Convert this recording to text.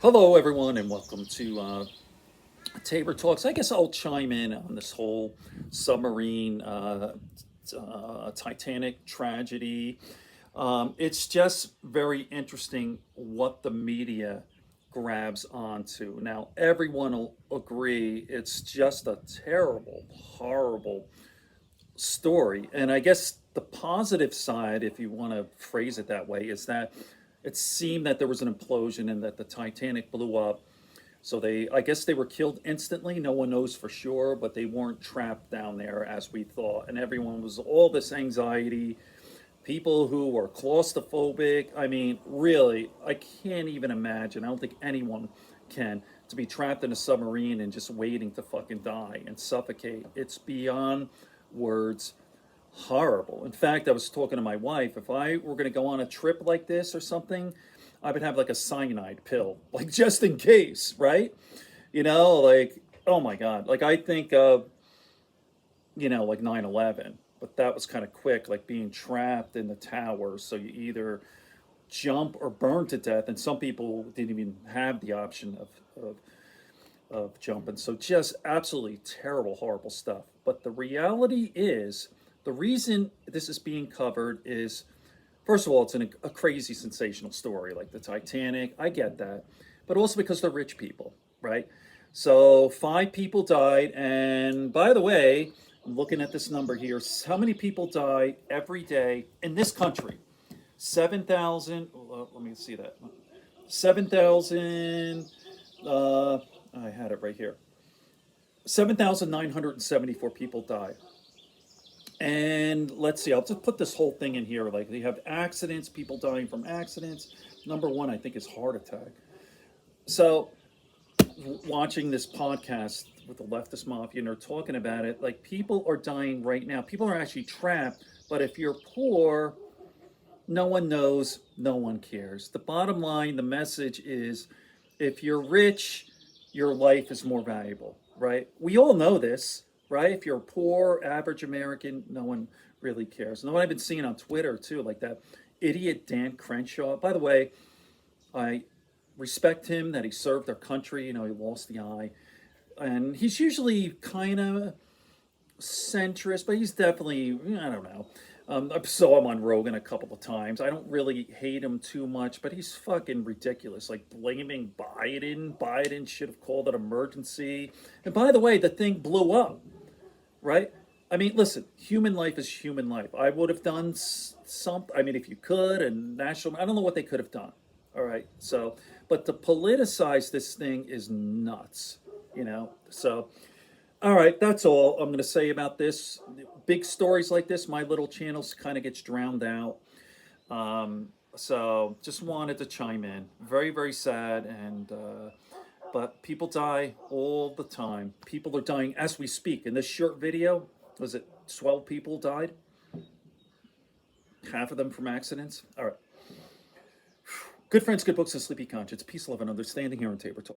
Hello, everyone, and welcome to Tabor Talks. I guess I'll chime in on this whole submarine Titanic tragedy. It's just very interesting what the media grabs onto. Now, everyone will agree it's just a terrible, horrible story. And I guess the positive side, if you want to phrase it that way, is that it seemed that there was an implosion and that the Titanic blew up. So I guess they were killed instantly. No one knows for sure, but they weren't trapped down there as we thought. And everyone was all this anxiety. People who were claustrophobic. I mean, really, I can't even imagine. I don't think anyone can to be trapped in a submarine and just waiting to fucking die and suffocate. It's beyond words horrible. In fact, I was talking to my wife. If I were going to go on a trip like this or something, I would have like a cyanide pill, like just in case, right? Like, oh my God. Like, I think of, like 9/11, but that was kind of quick, like being trapped in the towers. So you either jump or burn to death. And some people didn't even have the option of jumping. So just absolutely terrible, horrible stuff. But the reality is, the reason this is being covered is, first of all, it's a crazy, sensational story like the Titanic. I get that. But also because they're rich people, right? So five people died. And by the way, I'm looking at this number here. How many people die every day in this country? 7,000. Let me see that. 7,000. I had it right here. 7,974 people died. And let's see, I'll just put this whole thing in here. Like, they have accidents, people dying from accidents. Number one, I think, is heart attack. So, watching this podcast with the leftist mafia, and they're talking about it, like, people are dying right now. People are actually trapped, but if you're poor, no one knows, no one cares. The bottom line, the message is, if you're rich, your life is more valuable, right? We all know this, right? If you're a poor, average American, no one really cares. And what I've been seeing on Twitter too, like that idiot Dan Crenshaw. By the way, I respect him that he served our country. He lost the eye. And he's usually kind of centrist, but he's definitely, I don't know. I saw him on Rogan a couple of times. I don't really hate him too much, but he's fucking ridiculous. Like, blaming Biden. Biden should have called an emergency. And by the way, the thing blew up, right? I mean, listen, human life is human life. I would have done something. I mean, if you could, and national, I don't know what they could have done. All right. So, but to politicize this thing is nuts. So, all right, that's all I'm going to say about this. Big stories like this, my little channel kind of gets drowned out. So just wanted to chime in. Very, very sad, and but people die all the time. People are dying as we speak. In this short video, was it 12 people died? Half of them from accidents. All right. Good friends, good books, and sleepy conscience. Peace, love, and understanding here on Tabor Talk.